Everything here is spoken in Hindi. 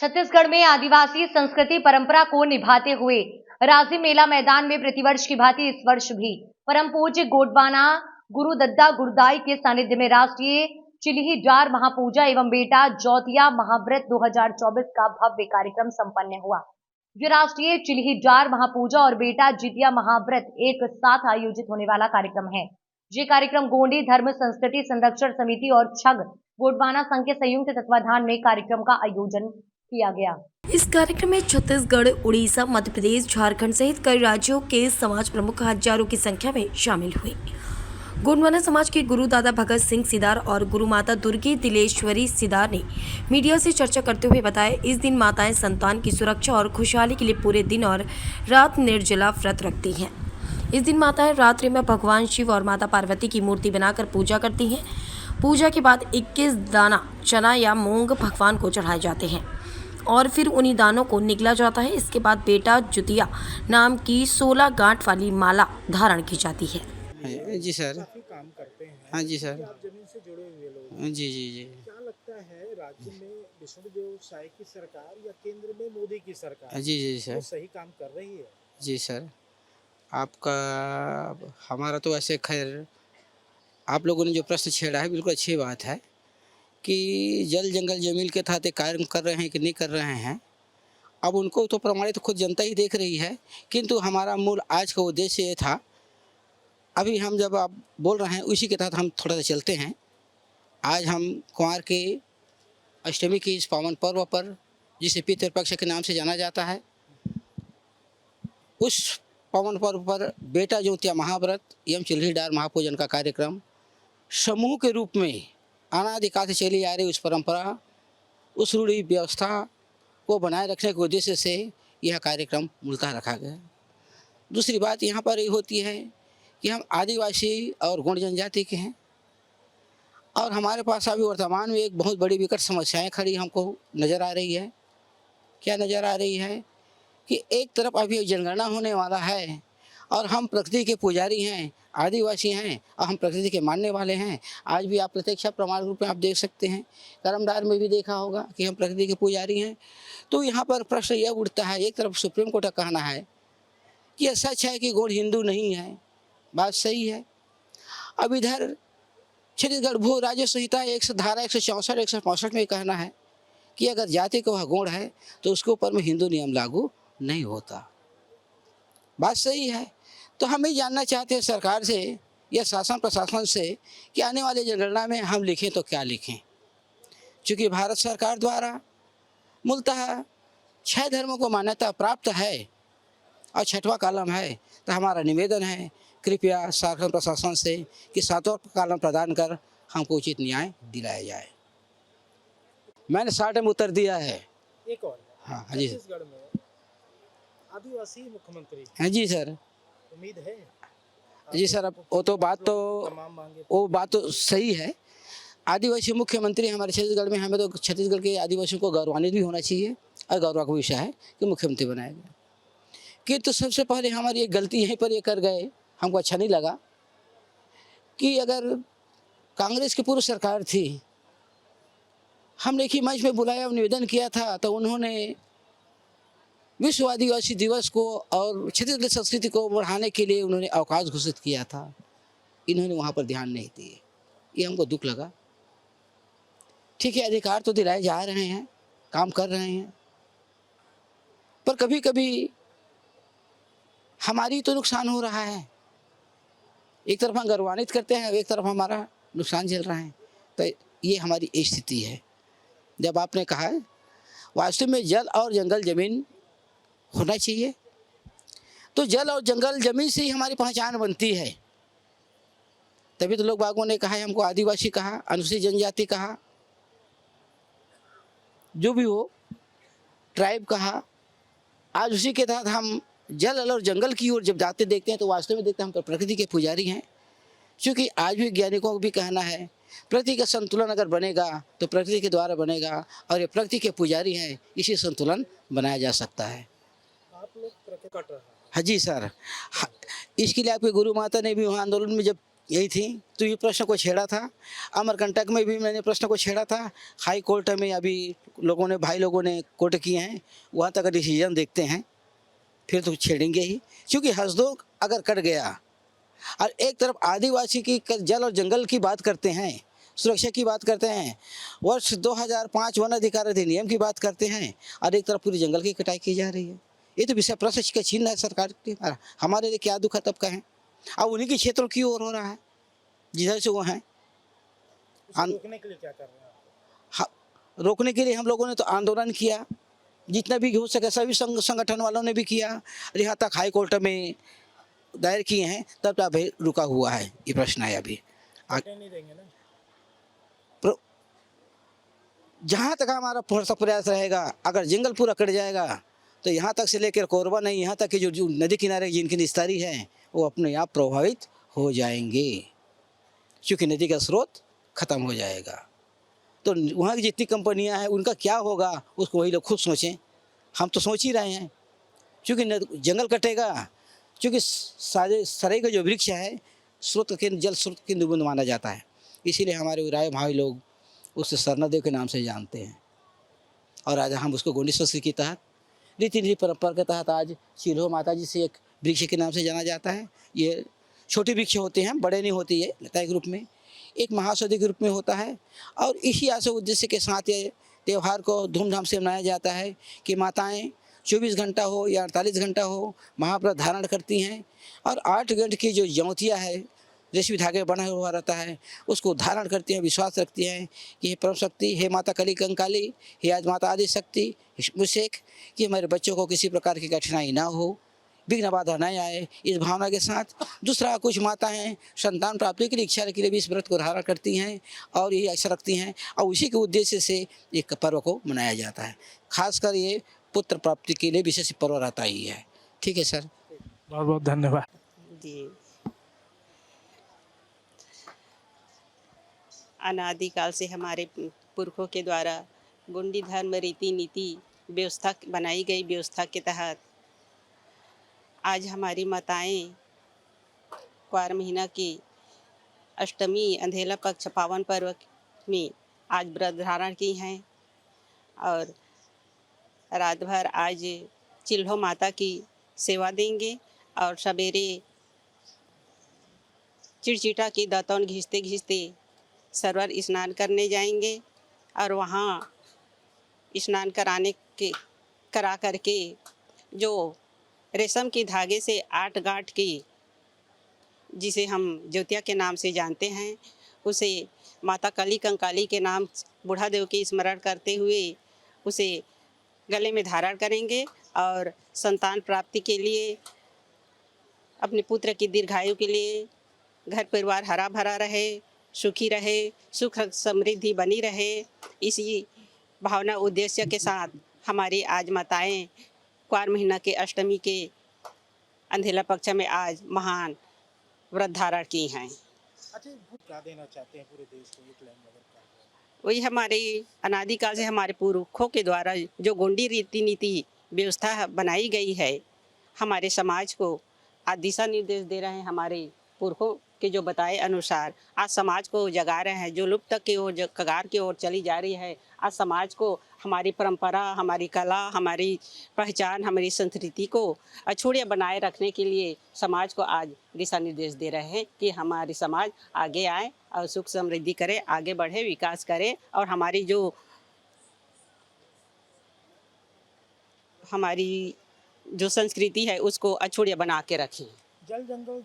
छत्तीसगढ़ में आदिवासी संस्कृति परंपरा को निभाते हुए राजी मेला मैदान में प्रतिवर्ष की भांति इस वर्ष भी परम पूज्य गोंडवाना गुरु दद्दा गुरदाई के सानिध्य में राष्ट्रीय चिल्ही डार महापूजा एवं बेटा जौतिया महाव्रत 2024 का भव्य कार्यक्रम संपन्न हुआ। जो राष्ट्रीय चिल्ही डार महापूजा और बेटा जितिया महाव्रत एक साथ आयोजित होने वाला कार्यक्रम है। ये कार्यक्रम गोंडी धर्म संस्कृति संरक्षण समिति और छग गोंडवाना संघ के संयुक्त तत्वाधान में कार्यक्रम का आयोजन किया गया। इस कार्यक्रम में छत्तीसगढ़, उड़ीसा, मध्य प्रदेश, झारखंड सहित कई राज्यों के समाज प्रमुख हजारों की संख्या में शामिल हुए। गोंडवाना समाज के गुरु दादा भगत सिंह सिदार और गुरु माता दुर्गी तिलेश्वरी सिदार ने मीडिया से चर्चा करते हुए बताया, इस दिन माताएं संतान की सुरक्षा और खुशहाली के लिए पूरे दिन और रात निर्जला व्रत रखती हैं। इस दिन माताएं रात्रि में भगवान शिव और माता पार्वती की मूर्ति बनाकर पूजा करती हैं। पूजा के बाद 21 दाना चना या मूंग भगवान को चढ़ाए जाते हैं और फिर उन्हीं दानों को निगला जाता है। इसके बाद बेटा जुतिया नाम की 16 गांठ वाली माला धारण की जाती है। जी सर, काम करते हैं। हाँ जी सर, आप जमीन से जुड़े हुए लोग, जी जी जी। क्या लगता है राज्य में विष्णुदेव साय की सरकार या केंद्र में मोदी की सरकार जी जी सर, वो सही काम कर रही है? जी सर, आपका हमारा तो ऐसे खैर आप लोगों ने जो प्रश्न छेड़ा है बिल्कुल अच्छी बात है कि जल जंगल जमीन के तहत कार्य कर रहे हैं कि नहीं कर रहे हैं। अब उनको तो प्रमाणित खुद जनता ही देख रही है, किंतु हमारा मूल आज का उद्देश्य ये था। अभी हम जब आप बोल रहे हैं उसी के तहत हम थोड़ा सा चलते हैं। आज हम कुंवार के अष्टमी की इस पावन पर्व पर, जिसे पितृपक्ष के नाम से जाना जाता है, उस पावन पर्व पर बेटा ज्योतिया महाव्रत एवं चिल्ही डार महापूजन का कार्यक्रम समूह के रूप में अनादिकाल से चली आ रही उस परंपरा, उस रूढ़ी व्यवस्था को बनाए रखने के उद्देश्य से यह कार्यक्रम मूलतः रखा गया। दूसरी बात यहाँ पर ये होती है कि हम आदिवासी और गोंड जनजाति के हैं और हमारे पास अभी वर्तमान में एक बहुत बड़ी विकट समस्याएं खड़ी हमको नज़र आ रही है। क्या नज़र आ रही है कि एक तरफ अभी जनगणना होने वाला है और हम प्रकृति के पुजारी हैं, आदिवासी हैं और हम प्रकृति के मानने वाले हैं। आज भी आप प्रत्यक्ष प्रमाण रूप में आप देख सकते हैं, कर्मडार में भी देखा होगा कि हम प्रकृति के पुजारी हैं। तो यहाँ पर प्रश्न यह उठता है, एक तरफ सुप्रीम कोर्ट का कहना है कि यह सच है कि गोंड हिंदू नहीं है, बात सही है। अब इधर छत्तीसगढ़ भू राज्य संहिता धारा 164 165 में कहना है कि अगर जाति का वह गोंड है तो उसके ऊपर में हिंदू नियम लागू नहीं होता। बात सही है। तो हम ये जानना चाहते हैं सरकार से या शासन प्रशासन से कि आने वाले जनगणना में हम लिखें तो क्या लिखें, क्योंकि भारत सरकार द्वारा मूलतः 6 धर्मों को मान्यता प्राप्त है और 6वां कॉलम है। तो हमारा निवेदन है कृपया शासन प्रशासन से कि 7वां कॉलम प्रदान कर हमको उचित न्याय दिलाया जाए। मैंने 60 में उत्तर दिया है। एक और हाँ जी सर। छत्तीसगढ़ में आदिवासी मुख्यमंत्री, हाँ जी सर, उम्मीद है? जी सर। अब वो तो बात तो तमाम मांगे वो बात तो सही है। आदिवासी मुख्यमंत्री हमारे छत्तीसगढ़ में, हमें तो छत्तीसगढ़ के आदिवासियों को गौरवान्वित भी होना चाहिए और गौरव का विषय है कि मुख्यमंत्री बनाया गया। किंतु सबसे पहले हमारी एक गलती यहीं पर ये कर गए, हमको अच्छा नहीं लगा कि अगर कांग्रेस की पूर्व सरकार थी, हमने एक ही मंच में बुलाया और निवेदन किया था, तो उन्होंने विश्व आदिवासी दिवस को और छत्तीसगढ़ संस्कृति को बढ़ाने के लिए उन्होंने अवकाश घोषित किया था। इन्होंने वहाँ पर ध्यान नहीं दिए, ये हमको दुख लगा। ठीक है, अधिकार तो दिलाए जा रहे हैं, काम कर रहे हैं, पर कभी कभी हमारी तो नुकसान हो रहा है। एक तरफ हम गौरवान्वित करते हैं, एक तरफ हमारा नुकसान झेल रहे हैं। तो ये हमारी स्थिति है। जब आपने कहा है वास्तव में जल और जंगल जमीन होना चाहिए, तो जल और जंगल जमीन से ही हमारी पहचान बनती है। तभी तो लोग बागों ने कहा है, हमको आदिवासी कहा, अनुसूचित जनजाति कहा, जो भी हो, ट्राइब कहा। आज उसी के तहत हम जल और जंगल की ओर जब जाते देखते हैं तो वास्तव में देखते हैं हम तो प्रकृति के पुजारी हैं। क्योंकि आज भी वैज्ञानिकों को भी कहना है प्रकृति का संतुलन अगर बनेगा तो प्रकृति के द्वारा बनेगा, और ये प्रकृति के पुजारी हैं, इसी संतुलन बनाया जा सकता है। आप लोग प्रकृति कट रहा है। हाँ जी सर। इसके लिए आपके गुरु माता ने भी वहाँ आंदोलन में जब यही थी। तो ये प्रश्न को छेड़ा था। अमरकंटक में भी मैंने प्रश्न को छेड़ा था। हाई कोर्ट में अभी भाई लोगों ने कोर्ट किए हैं, वहाँ तक डिसीजन देखते हैं, फिर तो छेड़ेंगे ही। क्योंकि हसदोग अगर कट गया और एक तरफ आदिवासी की जल और जंगल की बात करते हैं, सुरक्षा की बात करते हैं, वर्ष 2005 वन अधिकार अधिनियम की बात करते हैं, और एक तरफ पूरी जंगल की कटाई की जा रही है। ये तो विषय प्रश्न का चिन्ह है सरकार के। हमारे लिए क्या दुख है तब कहें। अब उन्हीं के क्षेत्रों की ओर हो रहा है जिधर से वो हैं। रोकने के लिए क्या कर रहे हैं आप? रोकने के लिए हम लोगों ने तो आंदोलन किया, जितना भी हो सके सभी संगठन वालों ने भी किया, और यहाँ तक हाई कोर्ट में दायर किए हैं, तब तक अभी रुका हुआ है ये प्रश्न है। अभी नहीं देंगे ना। जहाँ तक हमारा प्रयास रहेगा, अगर जंगल पूरा कट जाएगा तो यहाँ तक से लेकर कोरबा नहीं, यहाँ तक कि जो नदी किनारे जिनकी निस्तारी है वो अपने आप प्रभावित हो जाएंगे, क्योंकि नदी का स्रोत खत्म हो जाएगा। तो वहाँ की जितनी कंपनियाँ हैं उनका क्या होगा, उसको वही लोग खुद सोचें। हम तो सोच ही रहे हैं, क्योंकि जंगल कटेगा, क्योंकि सराय का जो वृक्ष है स्रोत के जल स्रोत के बूंद माना जाता है। इसीलिए हमारे उराय भाई लोग उसे सरनादेव के नाम से जानते हैं। और आज हम उसको गोंडी संस्कृति के तहत, रीति परंपरा के तहत आज चिल्हो माता जी से एक वृक्ष के नाम से जाना जाता है। ये छोटे वृक्ष होते हैं, बड़े नहीं होती है, लता के रूप में, एक महासौदे के रूप में होता है। और इसी आशा उद्देश्य के साथ ये त्यौहार को धूमधाम से मनाया जाता है कि माताएं 24 घंटा हो या 48 घंटा हो महाव्रत धारण करती हैं, और 8 घंटे की जो ज्योतिया है, रेशमी धागे बना हुआ रहता है, उसको धारण करती हैं, विश्वास रखती हैं कि हे परम शक्ति, हे माता कली कंकाली, हे आज माता आदि शक्ति मुझेक, कि हमारे बच्चों को किसी प्रकार की कठिनाई ना हो, विघ्न बाधा न आए, इस भावना के साथ। दूसरा, कुछ माताएं संतान प्राप्ति की इच्छा के लिए भी इस व्रत को धारण करती हैं और यही आशा रखती हैं, और उसी के उद्देश्य से एक पर्व को मनाया जाता है। खासकर ये पुत्र प्राप्ति के लिए विशेष पर्व रहता ही है। ठीक है सर, बहुत बहुत धन्यवाद जी। अनादिकाल से हमारे पुरखों के द्वारा गोंडी धर्म रीति नीति व्यवस्था बनाई गई व्यवस्था के तहत आज हमारी माताएं क्वार महीना की अष्टमी अंधेला पक्ष पावन पर्व में आज व्रत धारण की हैं, और रात भर आज चिल्हो माता की सेवा देंगे, और सवेरे चिड़चिटा की दातौन घिसते घिसते सरवर स्नान करने जाएंगे, और वहाँ स्नान करा करके जो रेशम के धागे से 8 गांठ की, जिसे हम ज्योतिया के नाम से जानते हैं, उसे माता कली कंकाली के नाम बूढ़ा देव के स्मरण करते हुए उसे गले में धारण करेंगे, और संतान प्राप्ति के लिए, अपने पुत्र की दीर्घायु के लिए, घर परिवार हरा भरा रहे, सुखी रहे, सुख समृद्धि बनी रहे, इसी भावना उद्देश्य के साथ हमारी आज माताएं क्वार महीना के अष्टमी के अंधेला पक्ष में आज महान व्रत धारण की हैं। अच्छा, क्या देना चाहते हैं पूरे देश को ये क्लेम नगर का? वही हमारे अनादिकाल से हमारे पुरखों के द्वारा जो गोंडी रीति नीति व्यवस्था बनाई गई है, हमारे समाज को आज दिशा निर्देश दे रहे हैं। हमारे पुरखों के जो बताए अनुसार आज समाज को जगा रहे हैं, जो लुप्त की ओर, जो कगार की ओर चली जा रही है। आज समाज को हमारी परंपरा, हमारी कला, हमारी पहचान, हमारी संस्कृति को अछूड़े बनाए रखने के लिए समाज को आज दिशा निर्देश दे रहे हैं कि हमारी समाज आगे आए और सुख समृद्धि करे, आगे बढ़े, विकास करे, और हमारी जो संस्कृति है उसको अछूड़े बना के रखें। जल जंगल